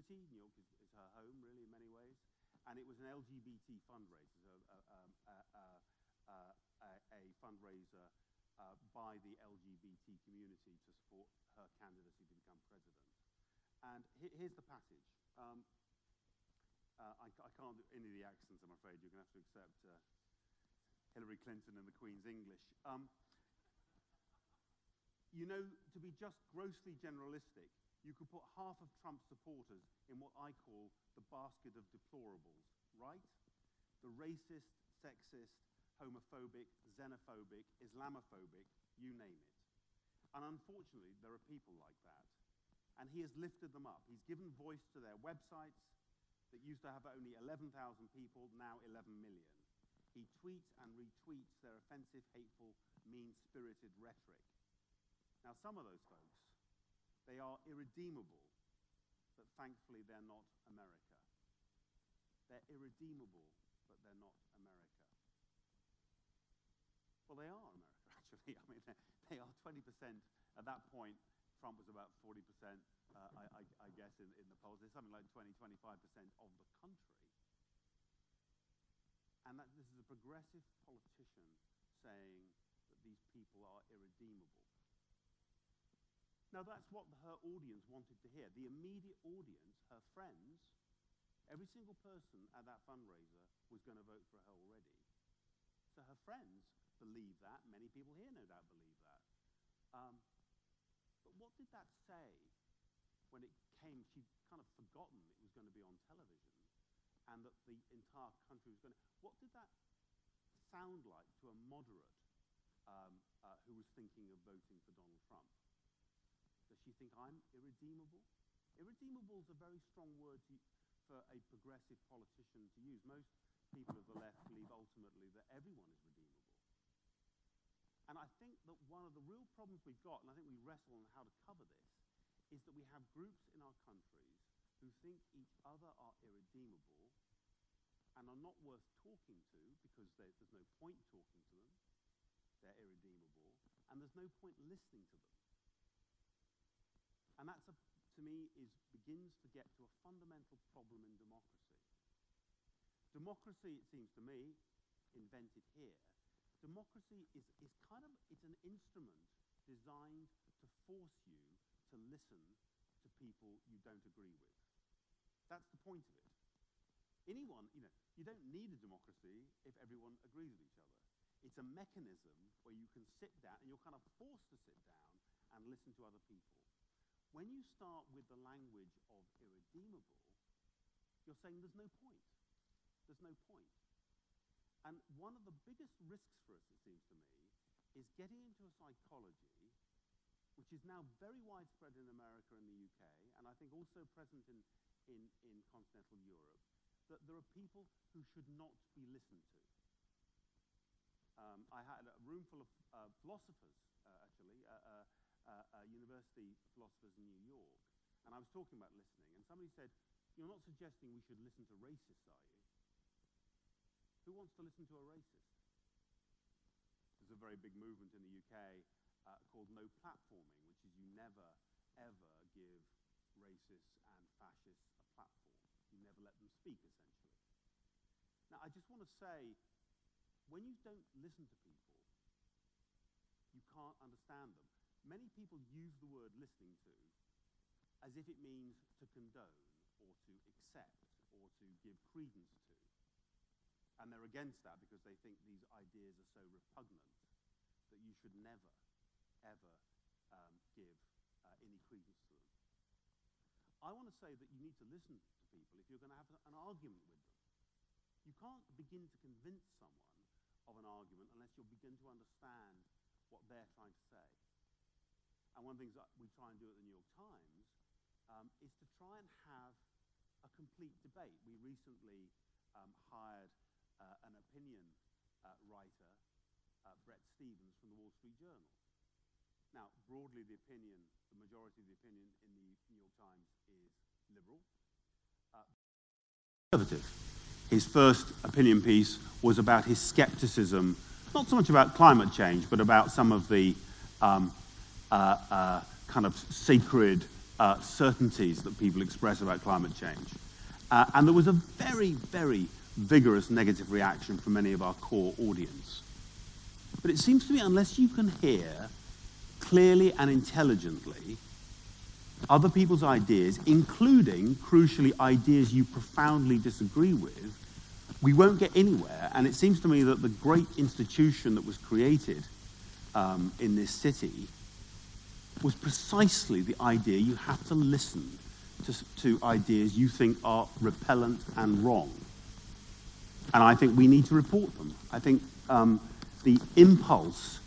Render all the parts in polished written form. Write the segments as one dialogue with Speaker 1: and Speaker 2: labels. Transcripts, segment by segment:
Speaker 1: City. New York is her home, really, in many ways. And it was an LGBT fundraiser, a fundraiser by the LGBT community to support her candidacy to become president. And here's the passage. I can't do any of the accents, I'm afraid. You're going to have to accept Hillary Clinton and the Queen's English. You know, to be just grossly generalistic, you could put half of Trump's supporters in what I call the basket of deplorables, right? The racist, sexist, homophobic, xenophobic, Islamophobic, you name it. And unfortunately, there are people like that. And he has lifted them up. He's given voice to their websites that used to have only 11,000 people, now 11 million. He tweets and retweets their offensive, hateful, mean-spirited rhetoric. Now, some of those folks, they are irredeemable, but thankfully they're not America. They're irredeemable, but they're not America. Well, they are America, actually. I mean, they are 20%. At that point, Trump was about 40%, I guess, in the polls. There's something like 20, 25% of the country. And that this is a progressive politician saying that these people are irredeemable. Now, that's what her audience wanted to hear. The immediate audience, her friends, every single person at that fundraiser was going to vote for her already. So her friends believe that. Many people here no doubt believe that. But what did that say when it came? She'd kind of forgotten it was going to be on television and that the entire country was going to... What did that sound like to a moderate who was thinking of voting for Donald Trump? Does she think I'm irredeemable? Irredeemable is a very strong word for a progressive politician to use. Most people of the left believe ultimately that everyone is redeemable. And I think that one of the real problems we've got, and I think we wrestle on how to cover this, is that we have groups in our countries who think each other are irredeemable and are not worth talking to because there's no point talking to them. They're irredeemable, and there's no point listening to them. And that's, to me, begins to get to a fundamental problem in democracy. Democracy, it seems to me, invented here. Democracy is kind of, it's an instrument designed to force you to listen to people you don't agree with. That's the point of it. Anyone, you don't need a democracy if everyone agrees with each other. It's a mechanism where you can sit down, and you're kind of forced to sit down and listen to other people. When you start with the language of irredeemable, you're saying there's no point. There's no point. And one of the biggest risks for us, it seems to me, is getting into a psychology, which is now very widespread in America and the UK, and I think also present in continental Europe, that there are people who should not be listened to. I had a room full of philosophers, actually, university philosophers in New York, and I was talking about listening, and somebody said, "You're not suggesting we should listen to racists, are you? Who wants to listen to a racist?" There's a very big movement in the UK called no platforming, which is you never, ever give racists and fascists a platform. You never let them speak, essentially. Now, I just want to say, when you don't listen to people, you can't understand them. Many people use the word listening to as if it means to condone or to accept or to give credence to. And they're against that because they think these ideas are so repugnant that you should never, ever give any credence to them. I want to say that you need to listen to people if you're going to have an argument with them. You can't begin to convince someone of an argument unless you begin to understand what they're trying to say. And one of the things that we try and do at the New York Times is to try and have a complete debate. We recently hired an opinion writer, Brett Stevens, from the Wall Street Journal. Now, broadly, the majority of the opinion in the New York Times is liberal. Conservative. His first opinion piece was about his skepticism, not so much about climate change, but about some of the kind of sacred certainties that people express about climate change. And there was a very, very vigorous negative reaction from many of our core audience. But it seems to me, unless you can hear clearly and intelligently other people's ideas, including, crucially, ideas you profoundly disagree with, we won't get anywhere. And it seems to me that the great institution that was created in this city was precisely the idea you have to listen to ideas you think are repellent and wrong. And I think we need to report them. I think the impulse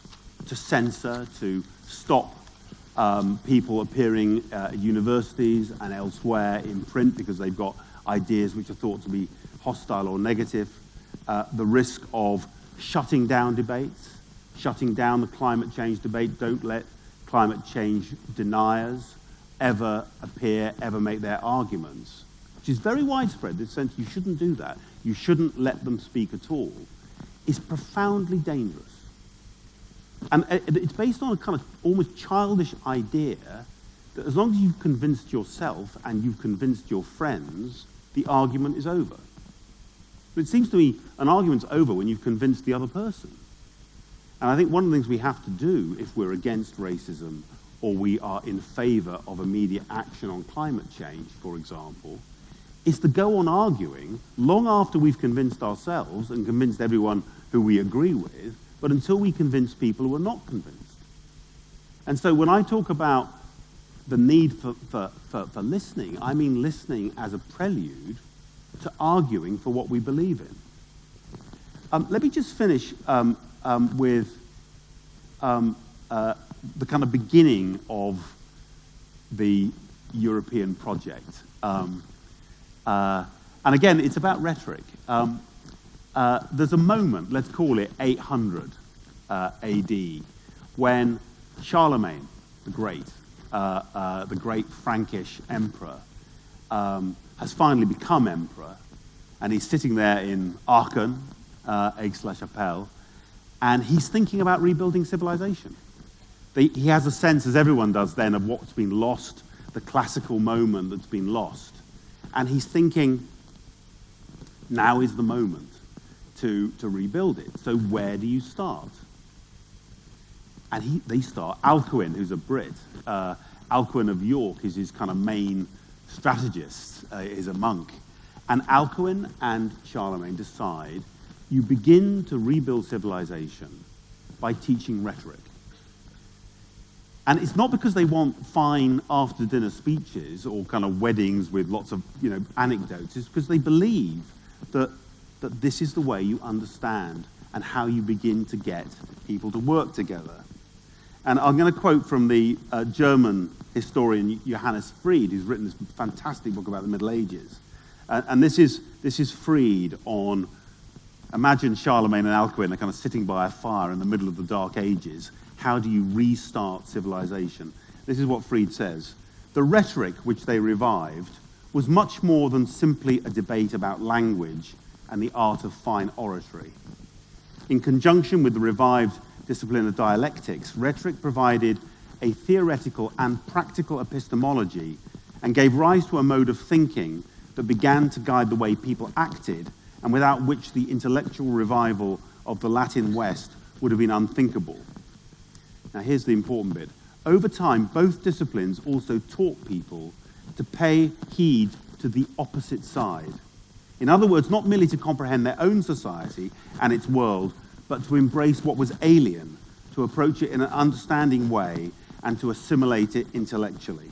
Speaker 1: to censor, to stop people appearing at universities and elsewhere in print because they've got ideas which are thought to be hostile or negative, the risk of shutting down debates, shutting down the climate change debate. Don't let climate change deniers ever appear, ever make their arguments, which is very widespread, in the sense you shouldn't do that, you shouldn't let them speak at all, is profoundly dangerous. And it's based on a kind of almost childish idea that as long as you've convinced yourself and you've convinced your friends, the argument is over. But it seems to me an argument's over when you've convinced the other person. And I think one of the things we have to do if we're against racism or we are in favor of immediate action on climate change, for example, is to go on arguing long after we've convinced ourselves and convinced everyone who we agree with, but until we convince people who are not convinced. And so when I talk about the need for listening, I mean listening as a prelude to arguing for what we believe in. Let me just finish with the kind of beginning of the European project. And again, it's about rhetoric. There's a moment, let's call it 800 AD, when Charlemagne the great Frankish emperor, has finally become emperor, and he's sitting there in Aachen, Aix-la-Chapelle, and he's thinking about rebuilding civilization. He has a sense, as everyone does then, of what's been lost, the classical moment that's been lost. And he's thinking, now is the moment to rebuild it. So where do you start? And they start, Alcuin, who's a Brit, Alcuin of York is his kind of main strategist, is a monk. And Alcuin and Charlemagne decide you begin to rebuild civilization by teaching rhetoric. And it's not because they want fine after-dinner speeches or kind of weddings with lots of, anecdotes. It's because they believe that this is the way you understand and how you begin to get people to work together. And I'm going to quote from the German historian Johannes Fried, who's written this fantastic book about the Middle Ages. And this is Fried on, imagine Charlemagne and Alcuin are kind of sitting by a fire in the middle of the Dark Ages. How do you restart civilization? This is what Fried says. The rhetoric which they revived was much more than simply a debate about language and the art of fine oratory. In conjunction with the revived discipline of dialectics, rhetoric provided a theoretical and practical epistemology and gave rise to a mode of thinking that began to guide the way people acted, and without which the intellectual revival of the Latin West would have been unthinkable. Now here's the important bit. Over time, both disciplines also taught people to pay heed to the opposite side. In other words, not merely to comprehend their own society and its world, but to embrace what was alien, to approach it in an understanding way, and to assimilate it intellectually.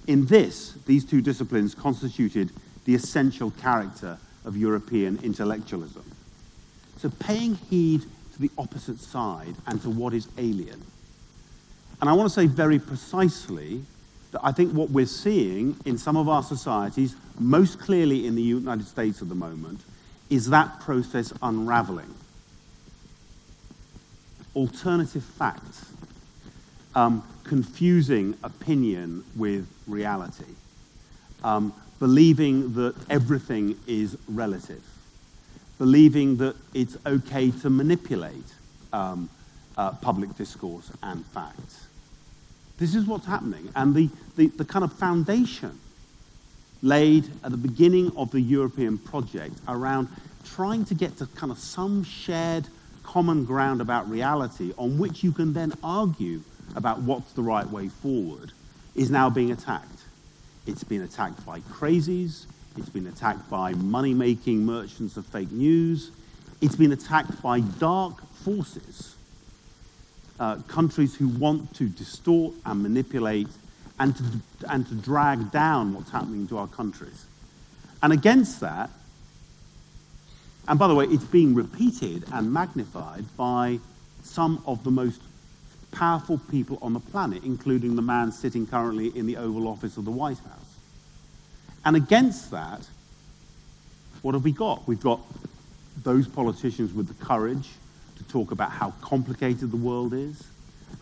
Speaker 1: In this, these two disciplines constituted the essential character of European intellectualism. So paying heed to the opposite side and to what is alien. And I want to say very precisely that I think what we're seeing in some of our societies, most clearly in the United States at the moment, is that process unraveling. Alternative facts, confusing opinion with reality, believing that everything is relative, believing that it's okay to manipulate public discourse and facts. This is what's happening. And the kind of foundation laid at the beginning of the European project around trying to get to kind of some shared common ground about reality on which you can then argue about what's the right way forward is now being attacked. It's been attacked by crazies. It's been attacked by money-making merchants of fake news. It's been attacked by dark forces, countries who want to distort and manipulate and to drag down what's happening to our countries. And against that, and by the way, it's being repeated and magnified by some of the most powerful people on the planet, including the man sitting currently in the Oval Office of the White House. And against that, what have we got? We've got those politicians with the courage to talk about how complicated the world is,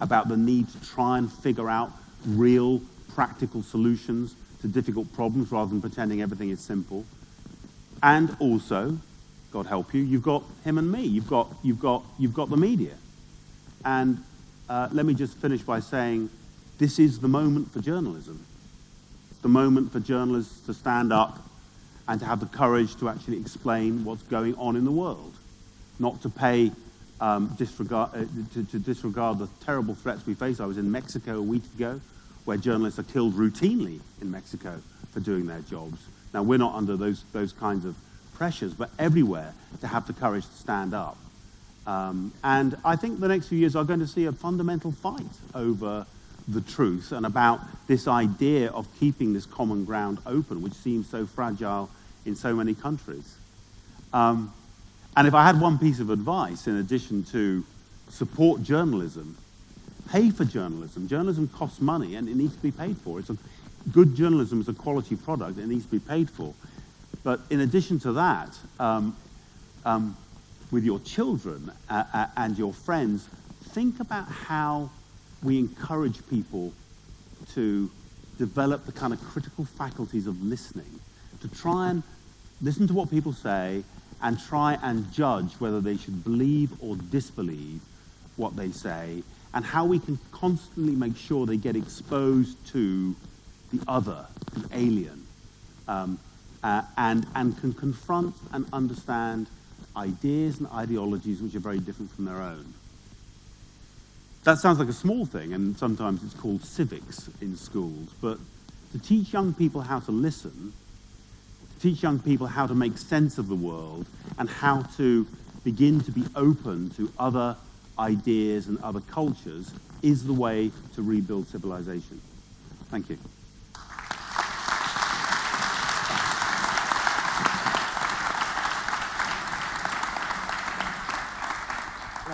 Speaker 1: about the need to try and figure out real, practical solutions to difficult problems rather than pretending everything is simple. And also, God help you, you've got him and me. You've got the media. And let me just finish by saying, this is the moment for journalism. It's the moment for journalists to stand up and to have the courage to actually explain what's going on in the world, not to pay disregard the terrible threats we face. I was in Mexico a week ago, where journalists are killed routinely in Mexico for doing their jobs. Now, we're not under those kinds of pressures, but everywhere to have the courage to stand up. And I think the next few years are going to see a fundamental fight over the truth and about this idea of keeping this common ground open, which seems so fragile in so many countries. And if I had one piece of advice, in addition to support journalism, pay for journalism. Journalism costs money and it needs to be paid for. Good journalism is a quality product, it needs to be paid for. But in addition to that, with your children and your friends, think about how we encourage people to develop the kind of critical faculties of listening, to try and listen to what people say and try and judge whether they should believe or disbelieve what they say, and how we can constantly make sure they get exposed to the other, the alien, and can confront and understand ideas and ideologies which are very different from their own. That sounds like a small thing, and sometimes it's called civics in schools, but to teach young people how to listen, to teach young people how to make sense of the world, and how to begin to be open to other ideas and other cultures is the way to rebuild civilization. Thank you.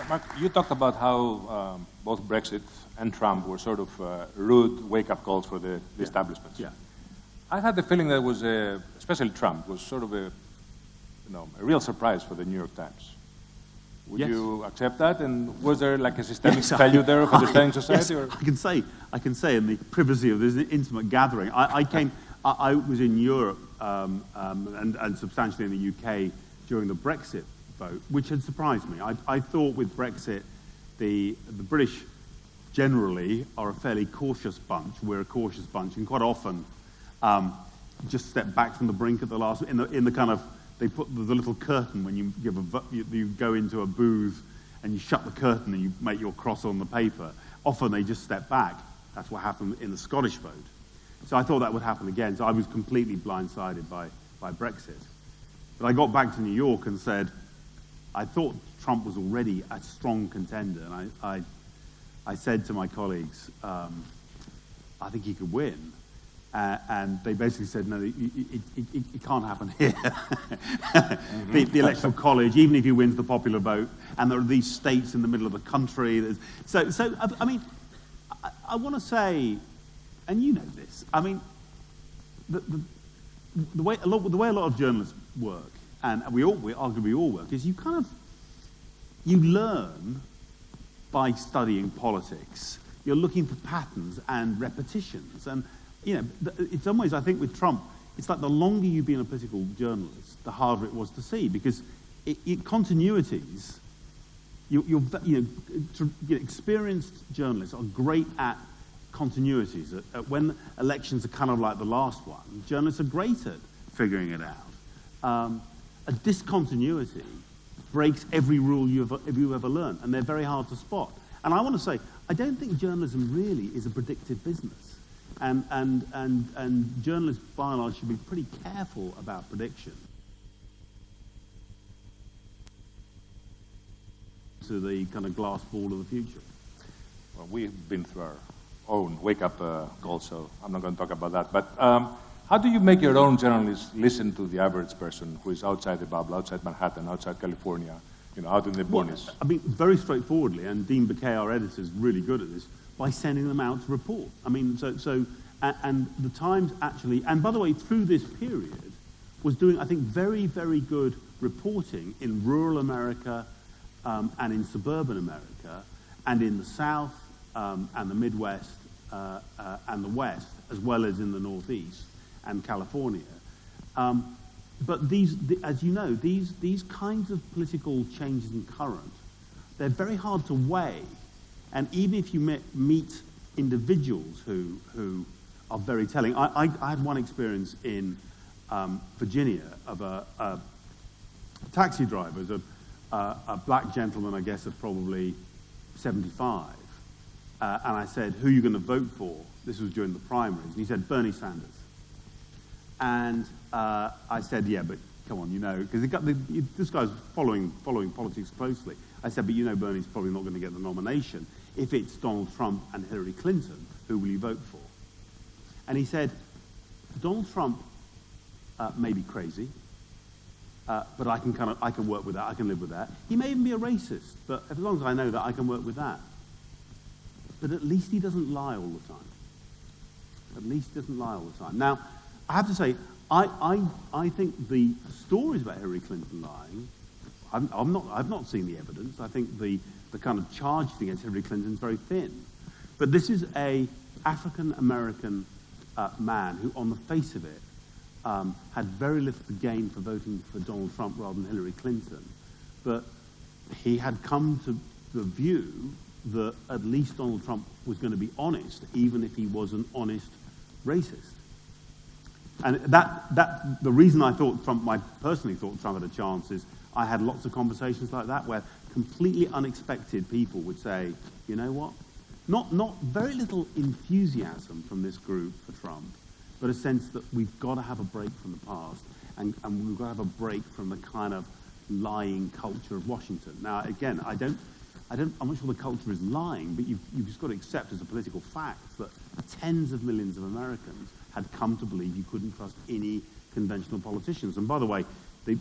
Speaker 2: Mark, you talked about how both Brexit and Trump were sort of rude wake-up calls for the establishments.
Speaker 1: Yeah.
Speaker 2: I had the feeling that it was, especially Trump, was sort of a real surprise for the New York Times. Would you accept that? And was there like a systemic failure there of understanding society?
Speaker 1: Yes,
Speaker 2: or?
Speaker 1: I can say in the privacy of this intimate gathering, I was in Europe and substantially in the UK during the Brexit vote, which had surprised me. I thought with Brexit, the British generally are a fairly cautious bunch. We're a cautious bunch, and quite often just step back from the brink at the last, in the kind of, they put the little curtain when you give you go into a booth and you shut the curtain and you make your cross on the paper. Often they just step back. That's what happened in the Scottish vote. So I thought that would happen again. So I was completely blindsided by Brexit. But I got back to New York and said, I thought Trump was already a strong contender. And I said to my colleagues, I think he could win. And they basically said, no, it can't happen here. The Electoral College, even if he wins the popular vote, and there are these states in the middle of the country. So I mean, I want to say, and you know this, I mean, the way a lot of journalists work, and we arguably all work, is you learn by studying politics. You're looking for patterns and repetitions, and you know, in some ways, I think with Trump, it's like the longer you've been a political journalist, the harder it was to see, because continuities. Experienced journalists are great at discontinuities. When elections are kind of like the last one, journalists are great at figuring it out. A discontinuity breaks every rule you've ever learned, and they're very hard to spot. And I want to say, I don't think journalism really is a predictive business. And journalists, by and large, should be pretty careful about prediction. To the kind of glass ball of the future.
Speaker 2: Well, we've been through our own wake-up call, so I'm not going to talk about that. But how do you make your own journalists listen to the average person who is outside the bubble, outside Manhattan, outside California, you know, out in the boonies?
Speaker 1: I mean, very straightforwardly, and Dean Baquet, our editor, is really good at this, by sending them out to report. I mean, and the Times actually, and by the way, through this period, was doing, I think, very, very good reporting in rural America, and in suburban America, and in the South, and the Midwest, and the West, as well as in the Northeast and California. But as you know, these kinds of political changes in current, they're very hard to weigh. And even if you meet individuals who are very telling, I had one experience in Virginia of a taxi driver, a black gentleman, I guess, of probably 75. And I said, who are you going to vote for? This was during the primaries. And he said, Bernie Sanders. And I said, yeah, but come on, you know, because this guy's following politics closely. I said, but you know Bernie's probably not going to get the nomination. If it's Donald Trump and Hillary Clinton, who will you vote for? And he said, Donald Trump may be crazy, but I can work with that. I can live with that. He may even be a racist, but as long as I know that, I can work with that. But at least he doesn't lie all the time. At least he doesn't lie all the time. Now, I have to say, I think the stories about Hillary Clinton lying, I've not seen the evidence. I think the kind of charge against Hillary Clinton is very thin. But this is a African-American man who, on the face of it, had very little to gain for voting for Donald Trump rather than Hillary Clinton. But he had come to the view that at least Donald Trump was going to be honest, even if he was an honest racist. And the reason I personally thought Trump had a chance is I had lots of conversations like that where completely unexpected people would say, you know what? Not very little enthusiasm from this group for Trump, but a sense that we've got to have a break from the past, and we've got to have a break from the kind of lying culture of Washington. Now, again, I'm not sure the culture is lying, but you've just got to accept as a political fact that tens of millions of Americans had come to believe you couldn't trust any conventional politicians. And by the way, they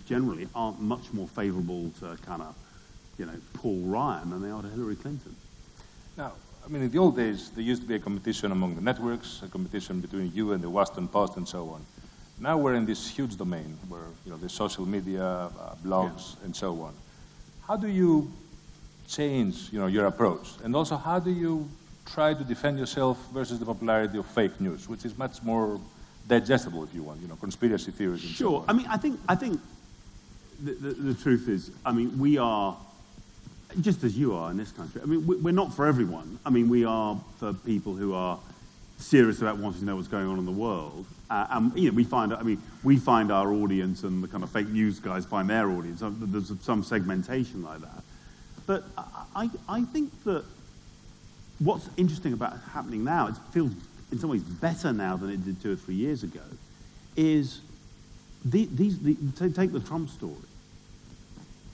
Speaker 1: generally aren't much more favorable to kind of, you know, Paul Ryan than they are to Hillary Clinton.
Speaker 2: Now, I mean, in the old days, there used to be a competition among the networks, a competition between you and the Washington Post and so on. Now we're in this huge domain where, you know, there's social media, blogs, and so on. How do you change, you know, your approach? And also, how do you try to defend yourself versus the popularity of fake news, which is much more digestible, if you want, you know, conspiracy theories and so on?
Speaker 1: Sure. I mean, I think the truth is, I mean, we are, just as you are in this country, I mean, we're not for everyone. I mean, we are for people who are serious about wanting to know what's going on in the world. And, you know, we find our audience, and the kind of fake news guys find their audience. There's some segmentation like that. But I think that what's interesting about happening now, it feels in some ways better now than it did 2 or 3 years ago, is take the Trump story.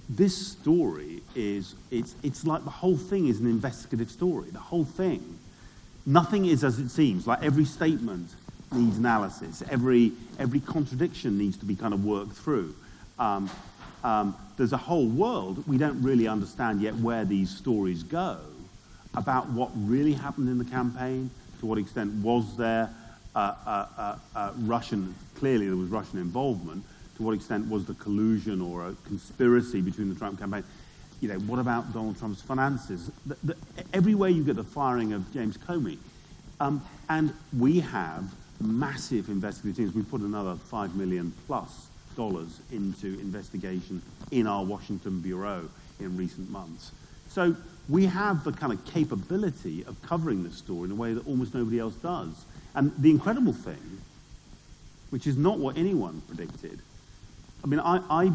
Speaker 1: This story is, it's like the whole thing is an investigative story. The whole thing. Nothing is as it seems. Like every statement needs analysis. Every contradiction needs to be kind of worked through. There's a whole world we don't really understand yet where these stories go about what really happened in the campaign, to what extent was there clearly there was Russian involvement, to what extent was the collusion or a conspiracy between the Trump campaign. You know, what about Donald Trump's finances? Everywhere you get the firing of James Comey. And we have massive investigative teams. We put another $5 million+ into investigation in our Washington bureau in recent months. So we have the kind of capability of covering this story in a way that almost nobody else does. And the incredible thing, which is not what anyone predicted, I mean, I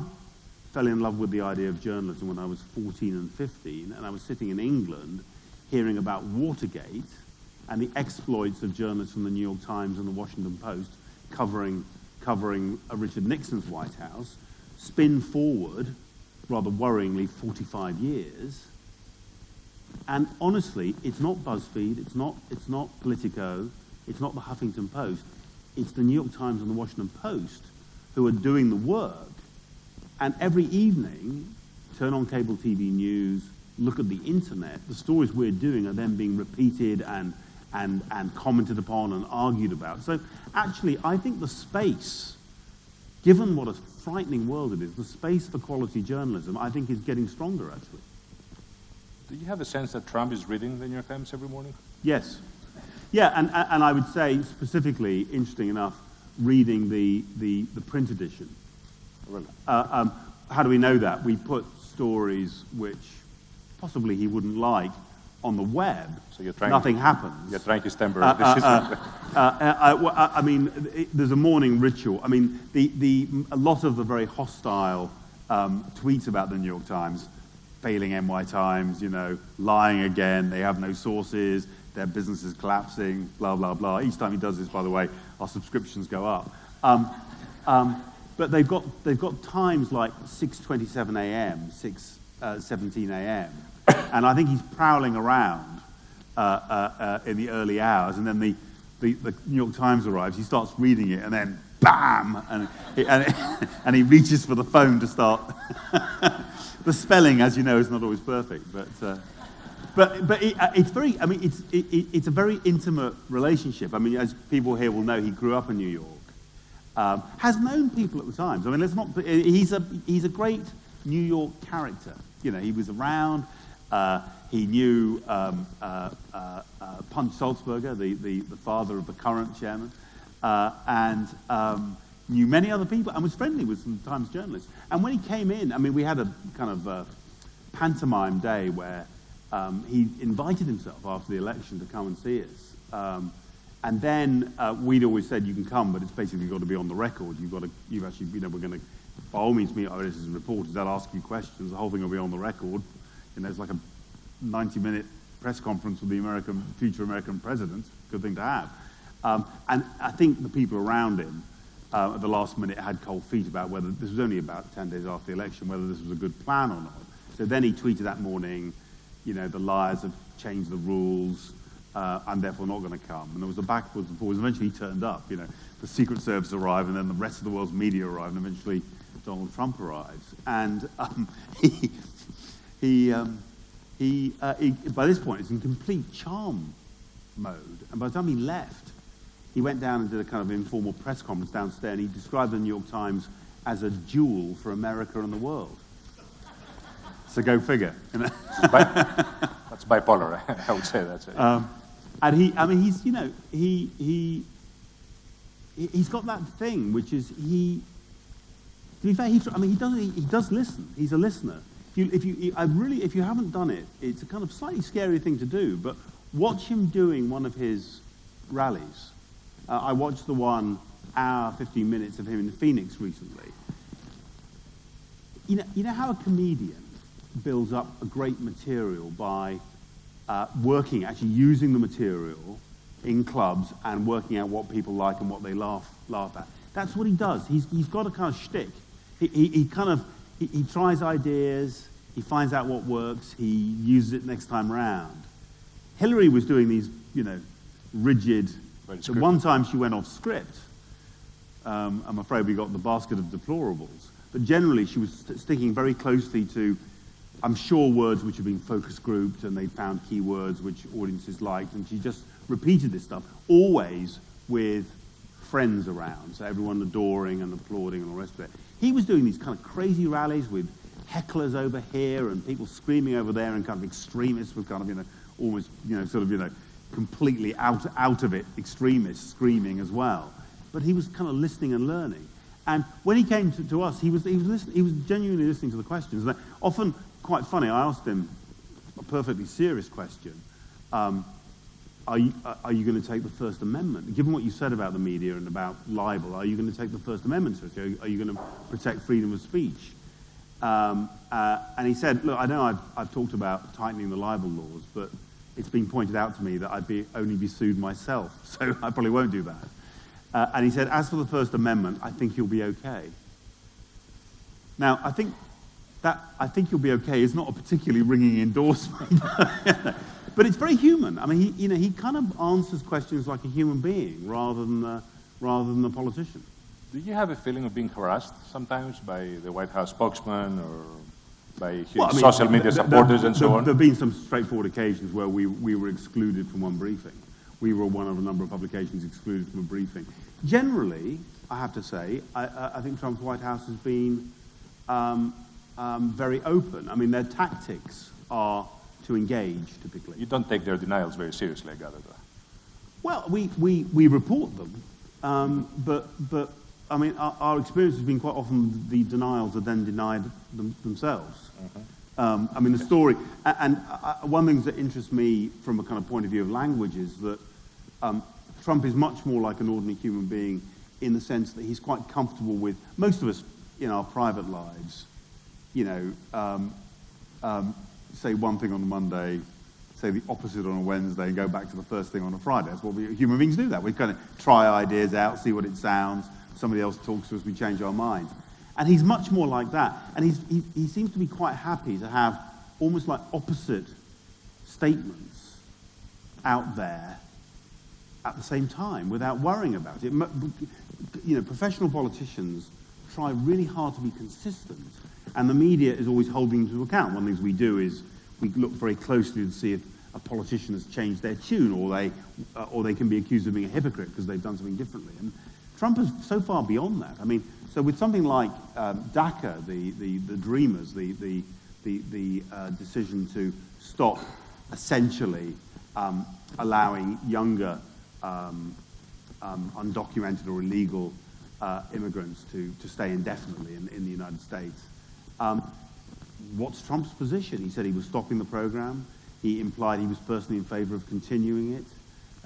Speaker 1: fell in love with the idea of journalism when I was 14 and 15, and I was sitting in England hearing about Watergate and the exploits of journalists from the New York Times and the Washington Post covering Richard Nixon's White House. Spin forward, rather worryingly, 45 years. And honestly, it's not BuzzFeed, it's not Politico, it's not the Huffington Post, it's the New York Times and the Washington Post who are doing the work. And every evening, turn on cable TV news, look at the internet, the stories we're doing are then being repeated and commented upon and argued about. So actually, I think the space, given what a frightening world it is, the space for quality journalism, I think is getting stronger, actually.
Speaker 2: Do you have a sense that Trump is reading the New York Times every morning?
Speaker 1: Yes. Yeah, and I would say specifically, interesting enough, reading the print edition.
Speaker 2: Really?
Speaker 1: How do we know that? We put stories which possibly he wouldn't like on the web.
Speaker 2: So you're trying
Speaker 1: nothing happens.
Speaker 2: You're trying to temper
Speaker 1: I mean, there's a morning ritual. I mean, a lot of the very hostile tweets about the New York Times, failing NY Times, you know, lying again, they have no sources, their business is collapsing, blah, blah, blah. Each time he does this, by the way, our subscriptions go up. But they've got times like 6:27 a.m., 6:17 a.m., and I think he's prowling around in the early hours, and then the New York Times arrives. He starts reading it, and then bam, and he reaches for the phone to start. The spelling, as you know, is not always perfect, but it's very. I mean, it's a very intimate relationship. I mean, as people here will know, he grew up in New York. Has known people at the Times. I mean, let's not. He's a great New York character. You know, he was around. He knew Punch Salzberger, the father of the current chairman, and knew many other people, and was friendly with some Times journalists. And when he came in, I mean, we had a kind of pantomime day where he invited himself after the election to come and see us. And then we'd always said, you can come, but it's basically got to be on the record. You've actually, you know, we're going to, by all means, meet our editors and reporters. They'll ask you questions. The whole thing will be on the record. And there's like a 90-minute press conference with the future American president. Good thing to have. And I think the people around him at the last minute had cold feet about whether, this was only about 10 days after the election, whether this was a good plan or not. So then he tweeted that morning, you know, the liars have changed the rules. I'm therefore not going to come. And there was a backwards and forwards. Eventually he turned up, you know. The Secret Service arrived, and then the rest of the world's media arrived, and eventually Donald Trump arrives. And he by this point, is in complete charm mode. And by the time he left, he went down and did a kind of informal press conference downstairs, and he described the New York Times as a jewel for America and the world. So go figure. You know?
Speaker 2: That's bipolar, I would say that's it.
Speaker 1: And he's, you know, he's got that thing, which is to be fair, he does listen. He's a listener. If you haven't done it, it's a kind of slightly scary thing to do, but watch him doing one of his rallies. I watched the 1 hour, 15 minutes of him in Phoenix recently. You know how a comedian builds up a great material by actually using the material in clubs and working out what people like and what they laugh at. That's what he does. He's got a kind of shtick. He tries ideas, he finds out what works, he uses it next time round. Hillary was doing these, you know, rigid. So one time she went off script. I'm afraid we got the basket of deplorables. But generally she was sticking very closely to, I'm sure, words which have been focus grouped, and they found keywords which audiences liked, and she just repeated this stuff, always with friends around, so everyone adoring and applauding and all the rest of it. He was doing these kind of crazy rallies with hecklers over here and people screaming over there, and kind of extremists with kind of, you know, almost, you know, sort of, you know, completely out of it extremists screaming as well. But he was kind of listening and learning. And when he came to us, he was genuinely listening to the questions. And often, quite funny, I asked him, a perfectly serious question. Are you going to take the First Amendment? Given what you said about the media and about libel, are you going to take the First Amendment seriously? Are you going to protect freedom of speech? And he said, look, I know I've talked about tightening the libel laws, but it's been pointed out to me that I'd only be sued myself, so I probably won't do that. And he said, as for the First Amendment, I think you'll be okay. Now, I think you'll be okay is not a particularly ringing endorsement. But it's very human. I mean, he kind of answers questions like a human being rather than a politician.
Speaker 2: Do you have a feeling of being harassed sometimes by the White House spokesman or by social media supporters and so on?
Speaker 1: There have been some straightforward occasions where we were excluded from one briefing. We were one of a number of publications excluded from a briefing. Generally, I have to say, I think Trump's White House has been very open. I mean, their tactics are to engage, typically.
Speaker 2: You don't take their denials very seriously, I gather.
Speaker 1: Well, we report them, but I mean, our experience has been quite often the denials are then denied themselves. I mean, the story, and one thing that interests me from a kind of point of view of language is that Trump is much more like an ordinary human being in the sense that he's quite comfortable with, most of us in our private lives, say one thing on a Monday, say the opposite on a Wednesday, and go back to the first thing on a Friday. That's what human beings do that. We kind of try ideas out, see what it sounds. Somebody else talks to us, we change our minds. And he's much more like that. And he seems to be quite happy to have almost like opposite statements out there at the same time without worrying about it. Professional politicians try really hard to be consistent. And the media is always holding them to account. One of the things we do is we look very closely to see if a politician has changed their tune or they can be accused of being a hypocrite because they've done something differently. And Trump is so far beyond that. I mean, so with something like DACA, the Dreamers, the decision to stop essentially allowing younger undocumented or illegal immigrants to stay indefinitely in the United States. What's Trump's position? He said he was stopping the program. He implied he was personally in favor of continuing it.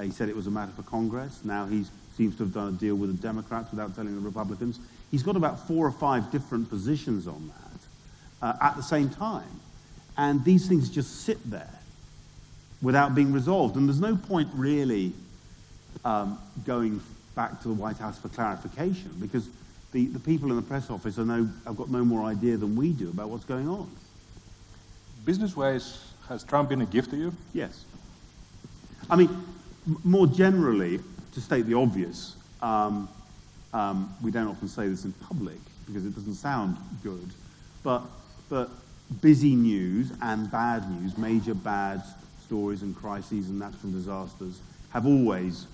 Speaker 1: He said it was a matter for Congress. Now he seems to have done a deal with the Democrats without telling the Republicans. He's got about 4 or 5 different positions on that at the same time. And these things just sit there without being resolved. And there's no point really going back to the White House for clarification because the people in the press office have got no more idea than we do about what's going on.
Speaker 2: Business-wise, has Trump been a gift to you?
Speaker 1: Yes. I mean, more generally, to state the obvious, we don't often say this in public because it doesn't sound good, but busy news and bad news, major bad stories and crises and natural disasters have always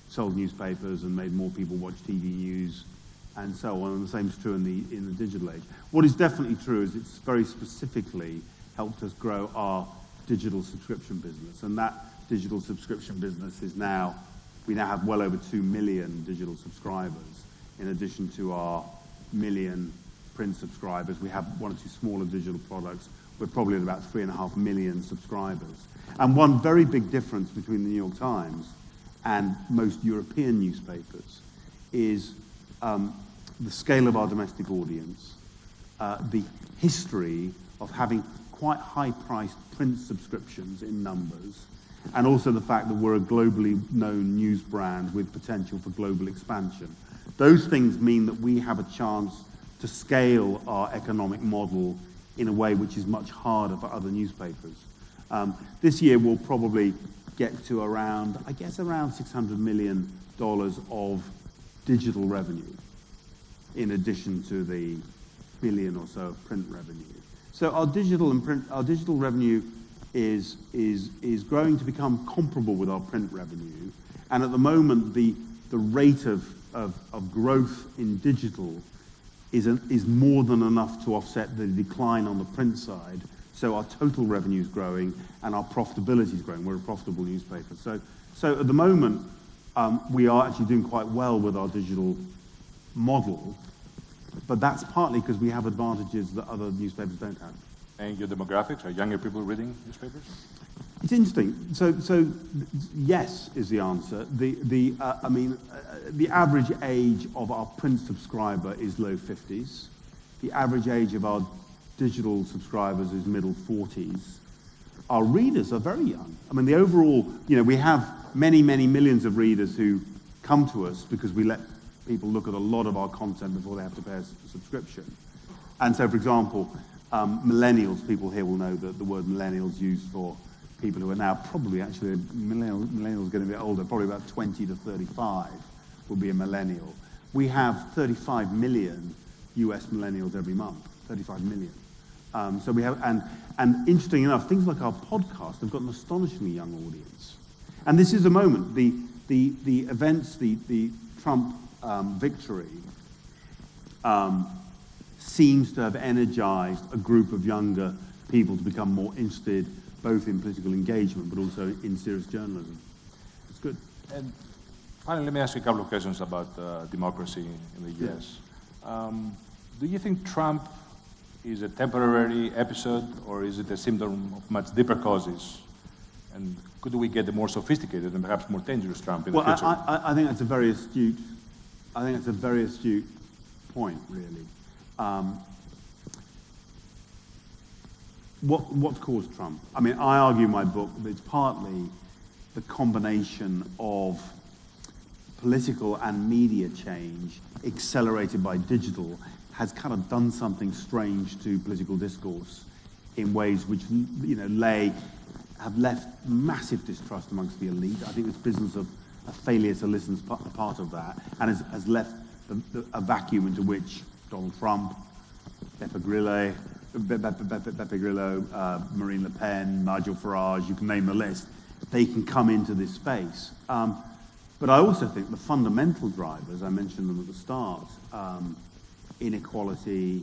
Speaker 1: sold newspapers and made more people watch TV news and so on, and the same is true in the digital age. What is definitely true is it's very specifically helped us grow our digital subscription business, and that digital subscription business is now, we now have well over 2 million digital subscribers. In addition to our million print subscribers, we have 1 or 2 smaller digital products. We're probably at about 3.5 million subscribers. And one very big difference between the New York Times and most European newspapers is the scale of our domestic audience, the history of having quite high-priced print subscriptions in numbers, and also the fact that we're a globally known news brand with potential for global expansion. Those things mean that we have a chance to scale our economic model in a way which is much harder for other newspapers. This year we'll probably get to around $600 million of digital revenue, in addition to the billion or so of print revenue. So our digital revenue is growing to become comparable with our print revenue, and at the moment the rate of growth in digital is more than enough to offset the decline on the print side. So our total revenue is growing and our profitability is growing. We're a profitable newspaper. So at the moment, we are actually doing quite well with our digital model, but that's partly because we have advantages that other newspapers don't have.
Speaker 2: And your demographics, are younger people reading newspapers?
Speaker 1: It's interesting. So yes is the answer. The average age of our print subscriber is low 50s. The average age of our digital subscribers is middle 40s. Our readers are very young. I mean, the overall, we have many, many millions of readers who come to us because we let people look at a lot of our content before they have to pay a subscription. And so, for example, millennials, people here will know that the word millennials used for people who are now probably actually, millennials getting a bit older, probably about 20 to 35 will be a millennial. We have 35 million US millennials every month, 35 million. So we have, and interesting enough, things like our podcast have got an astonishingly young audience. And this is a moment, the events, the Trump victory seems to have energized a group of younger people to become more interested both in political engagement but also in serious journalism. It's good.
Speaker 2: And finally, let me ask you a couple of questions about democracy in the US. Yeah. Do you think Trump is a temporary episode, or is it a symptom of much deeper causes? And could we get a more sophisticated and perhaps more dangerous Trump in the future?
Speaker 1: I think that's a very astute. I think that's a very astute point, really. What's caused Trump? I mean, I argue in my book that it's partly the combination of political and media change accelerated by digital has kind of done something strange to political discourse in ways which, have left massive distrust amongst the elite. I think this business of a failure to listen is part of that, and has left a vacuum into which Donald Trump, Beppe Grillo, Marine Le Pen, Nigel Farage, you can name the list, they can come into this space. But I also think the fundamental drivers, I mentioned them at the start, inequality,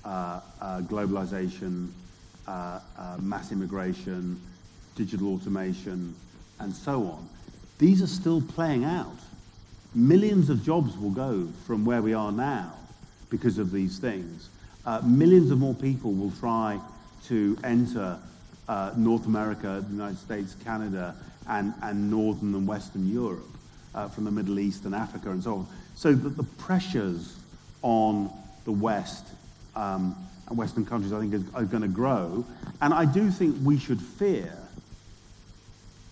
Speaker 1: globalization, mass immigration, digital automation, and so on. These are still playing out. Millions of jobs will go from where we are now because of these things. Millions of more people will try to enter North America, the United States, Canada, and Northern and Western Europe from the Middle East and Africa and so on. So that the pressures on the West and Western countries, I think, are going to grow. And I do think we should fear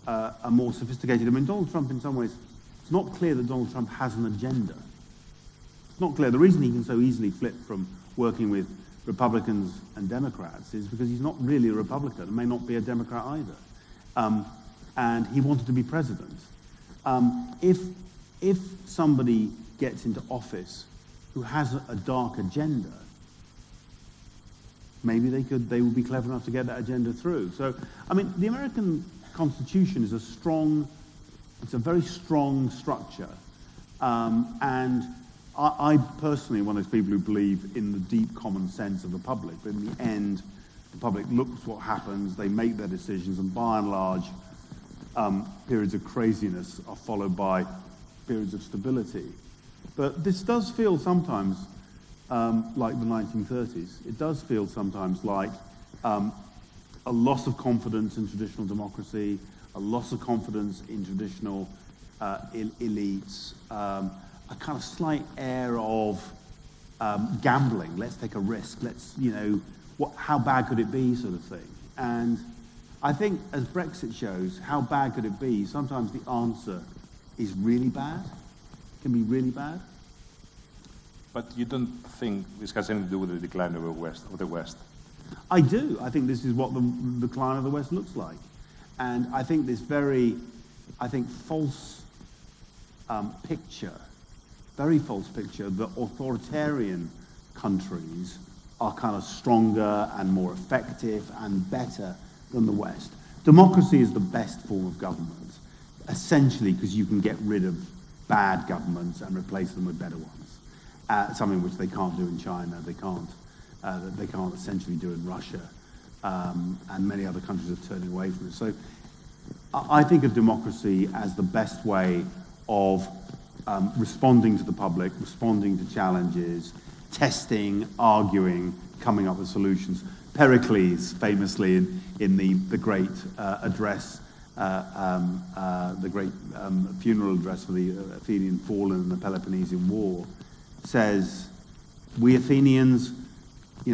Speaker 1: a more sophisticated... I mean, Donald Trump, in some ways, it's not clear that Donald Trump has an agenda. It's not clear. The reason he can so easily flip from working with Republicans and Democrats is because he's not really a Republican and may not be a Democrat either. And he wanted to be president. If somebody gets into office who has a dark agenda, maybe they would be clever enough to get that agenda through. So, I mean, the American Constitution is it's a very strong structure. And I personally am one of those people who believe in the deep common sense of the public. But in the end, the public looks at what happens, they make their decisions, and by and large, periods of craziness are followed by periods of stability. But this does feel sometimes like the 1930s. It does feel sometimes like a loss of confidence in traditional democracy, a loss of confidence in traditional elites, a kind of slight air of gambling. Let's take a risk. Let's, how bad could it be, sort of thing. And I think, as Brexit shows, how bad could it be? Sometimes the answer is really bad. It can be really bad.
Speaker 2: But you don't think this has anything to do with the decline of the West?
Speaker 1: I do. I think this is what the decline of the West looks like. And I think this false picture, very false picture, that authoritarian countries are kind of stronger and more effective and better than the West. Democracy is the best form of government, essentially because you can get rid of bad governments and replace them with better ones. Something which they can't do in China, they can't essentially do in Russia, and many other countries are turning away from it. So I think of democracy as the best way of responding to the public, responding to challenges, testing, arguing, coming up with solutions. Pericles, famously in the great address, the great funeral address for the Athenian fallen in the Peloponnesian War, says, we Athenians,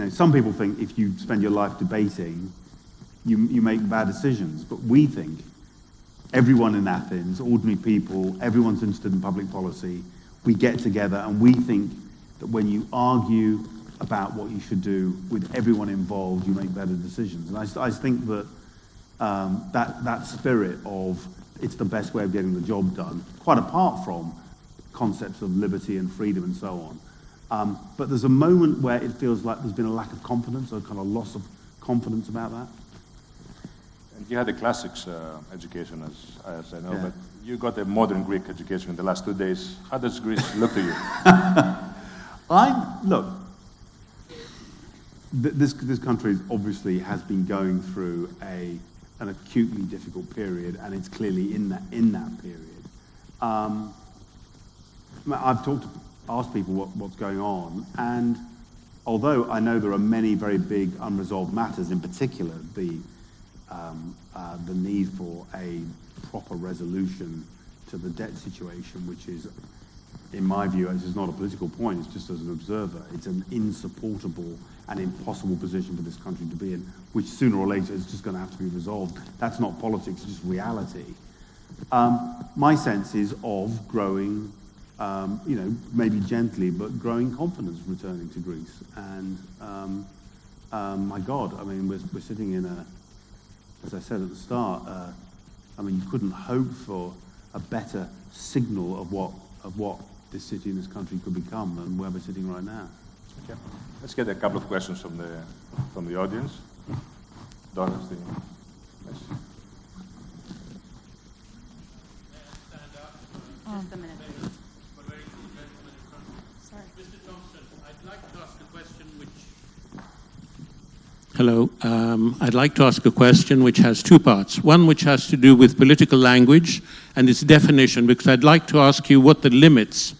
Speaker 1: some people think if you spend your life debating, you make bad decisions, but we think everyone in Athens, ordinary people, everyone's interested in public policy, we get together and we think that when you argue about what you should do with everyone involved, you make better decisions. And I think that that spirit of it's the best way of getting the job done, quite apart from concepts of liberty and freedom and so on. But there's a moment where it feels like there's been a lack of confidence, or a kind of loss of confidence about that.
Speaker 2: And you had a classics education, as I know,
Speaker 1: Yeah.
Speaker 2: but you got a modern Greek education in the last 2 days. How does Greece look to you?
Speaker 1: Look, this country obviously has been going through an acutely difficult period, and it's clearly in that period. I've asked people what's going on, and although I know there are many very big unresolved matters, in particular the need for a proper resolution to the debt situation, which is, in my view, this is not a political point, it's just as an observer, it's an insupportable and impossible position for this country to be in, which sooner or later is just going to have to be resolved. That's not politics, it's just reality. My sense is of growing, maybe gently, but growing confidence returning to Greece. And my God, I mean, we're sitting in as I said at the start, you couldn't hope for a better signal of what this city and this country could become than where we're sitting right now.
Speaker 2: Okay. Let's get a couple of questions from the audience. Donna,
Speaker 3: Stand up.
Speaker 4: Just a minute.
Speaker 3: Sorry. Mr. Thompson, I'd like to ask a question I'd like to ask a question which has two parts. One which has to do with political language and its definition, because I'd like to ask you what the limits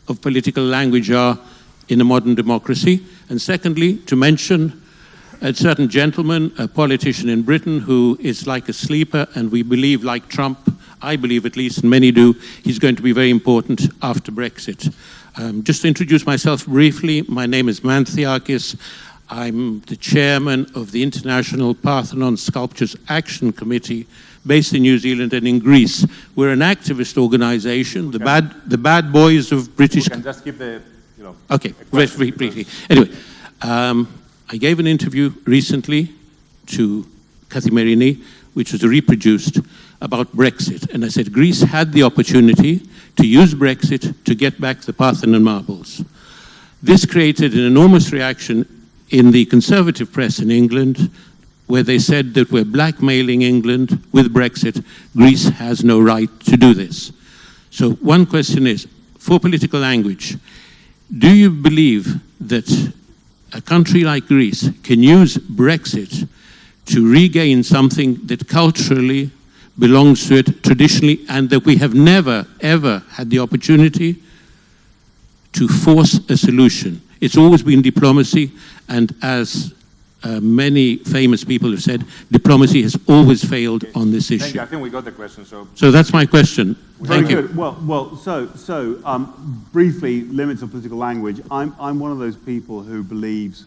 Speaker 3: of political language are in a modern democracy. And secondly, to mention a certain gentleman, a politician in Britain, who is like a sleeper, and we believe, like Trump, I believe at least, and many do, he's going to be very important after Brexit. Just to introduce myself briefly, my name is Manthiakis. I'm the chairman of the International Parthenon Sculptures Action Committee, based in New Zealand and in Greece. We're an activist organization, the bad boys of British...
Speaker 2: You can just keep the,
Speaker 3: Okay, very briefly. Anyway, I gave an interview recently to Kathimerini, which was reproduced, about Brexit. And I said Greece had the opportunity to use Brexit to get back the Parthenon marbles. This created an enormous reaction in the conservative press in England, where they said that we're blackmailing England with Brexit. Greece has no right to do this. So one question is, for political language, do you believe that a country like Greece can use Brexit to regain something that culturally belongs to it traditionally, and that we have never, ever had the opportunity to force a solution? It's always been diplomacy, and as many famous people have said, diplomacy has always failed on this issue.
Speaker 2: Thank you. I think we got the question.
Speaker 3: So that's my question. Thank you.
Speaker 1: Good. Well. So briefly, limits of political language. I'm one of those people who believes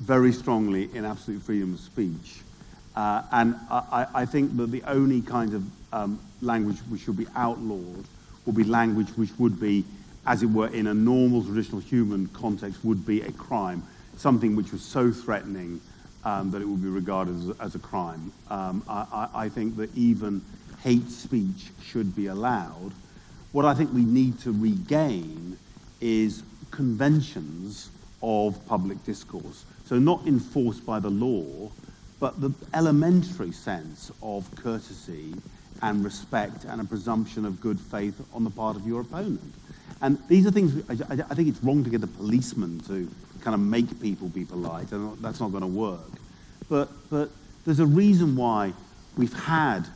Speaker 1: very strongly in absolute freedom of speech, and I think that the only kind of language which should be outlawed will be language which would be, as it were, in a normal, traditional human context, would be a crime, something which was so threatening that it would be regarded as a crime. I think that even hate speech should be allowed. What I think we need to regain is conventions of public discourse. So not enforced by the law, but the elementary sense of courtesy and respect and a presumption of good faith on the part of your opponent. And these are things, I think it's wrong to get the policeman to kind of make people be polite, and that's not going to work. But there's a reason why we've had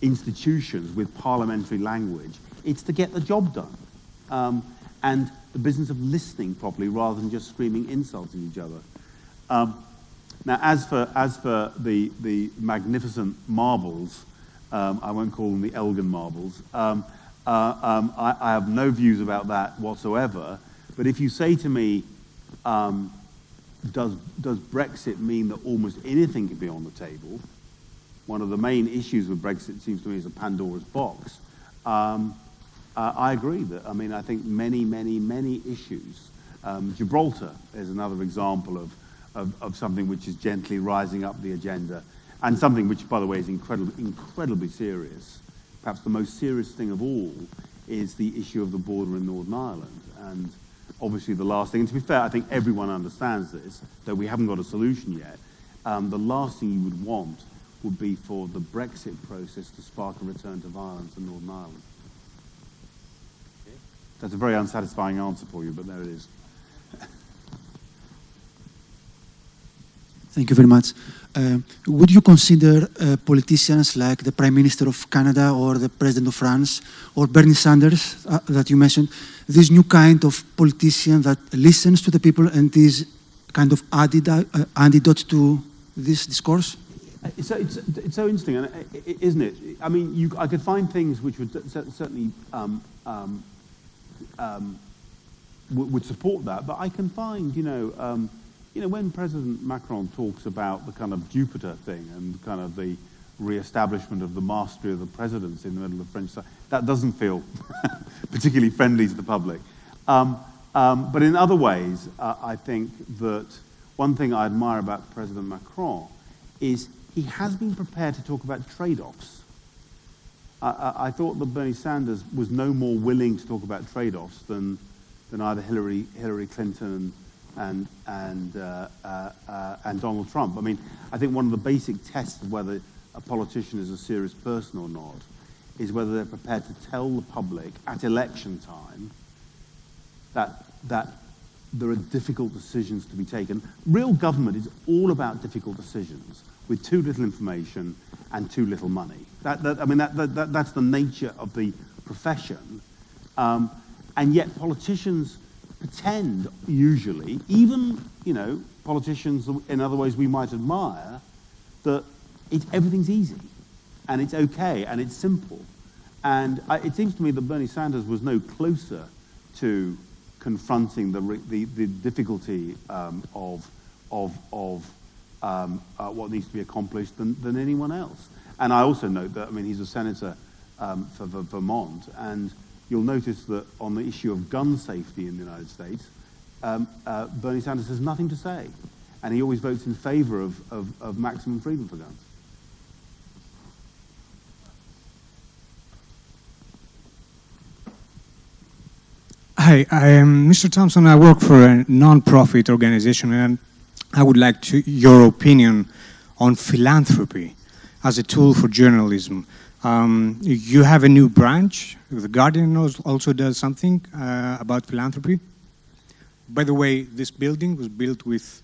Speaker 1: institutions with parliamentary language. It's to get the job done. And the business of listening properly rather than just screaming insults at each other. Now, as for the magnificent marbles, I won't call them the Elgin marbles. I have no views about that whatsoever. But if you say to me, does Brexit mean that almost anything can be on the table? One of the main issues with Brexit, seems to me, is a Pandora's box. I agree that, I mean, I think many issues. Gibraltar is another example of something which is gently rising up the agenda, and something which, by the way, is incredibly serious. Perhaps the most serious thing of all is the issue of the border in Northern Ireland. And obviously the last thing, and to be fair, I think everyone understands this, though we haven't got a solution yet. The last thing you would want would be for the Brexit process to spark a return to violence in Northern Ireland. That's a very unsatisfying answer for you, but there it is.
Speaker 4: Thank you very much. Would you consider politicians like the Prime Minister of Canada or the President of France or Bernie Sanders that you mentioned, this new kind of politician that listens to the people and is kind of antidote to this discourse?
Speaker 1: It's so interesting, isn't it? I mean, I could find things which would certainly would support that, but I can find, when President Macron talks about the kind of Jupiter thing and kind of the re-establishment of the mastery of the presidency in the middle of the French side, that doesn't feel particularly friendly to the public. But in other ways, I think that one thing I admire about President Macron is he has been prepared to talk about trade-offs. I thought that Bernie Sanders was no more willing to talk about trade-offs than either Hillary Clinton and Donald Trump. I mean, I think one of the basic tests of whether a politician is a serious person or not is whether they're prepared to tell the public at election time that there are difficult decisions to be taken. Real government is all about difficult decisions with too little information and too little money. That's the nature of the profession. And yet politicians pretend, usually, even, politicians in other ways we might admire, that everything's easy, and it's okay, and it's simple. And it seems to me that Bernie Sanders was no closer to confronting the difficulty of what needs to be accomplished than anyone else. And I also note that, he's a senator for Vermont, and you'll notice that on the issue of gun safety in the United States, Bernie Sanders has nothing to say. And he always votes in favor of maximum freedom for guns.
Speaker 5: Hi, I am Mr. Thompson. I work for a non-profit organization, and I would like your opinion on philanthropy as a tool for journalism. You have a new branch. The Guardian also does something about philanthropy. By the way, this building was built with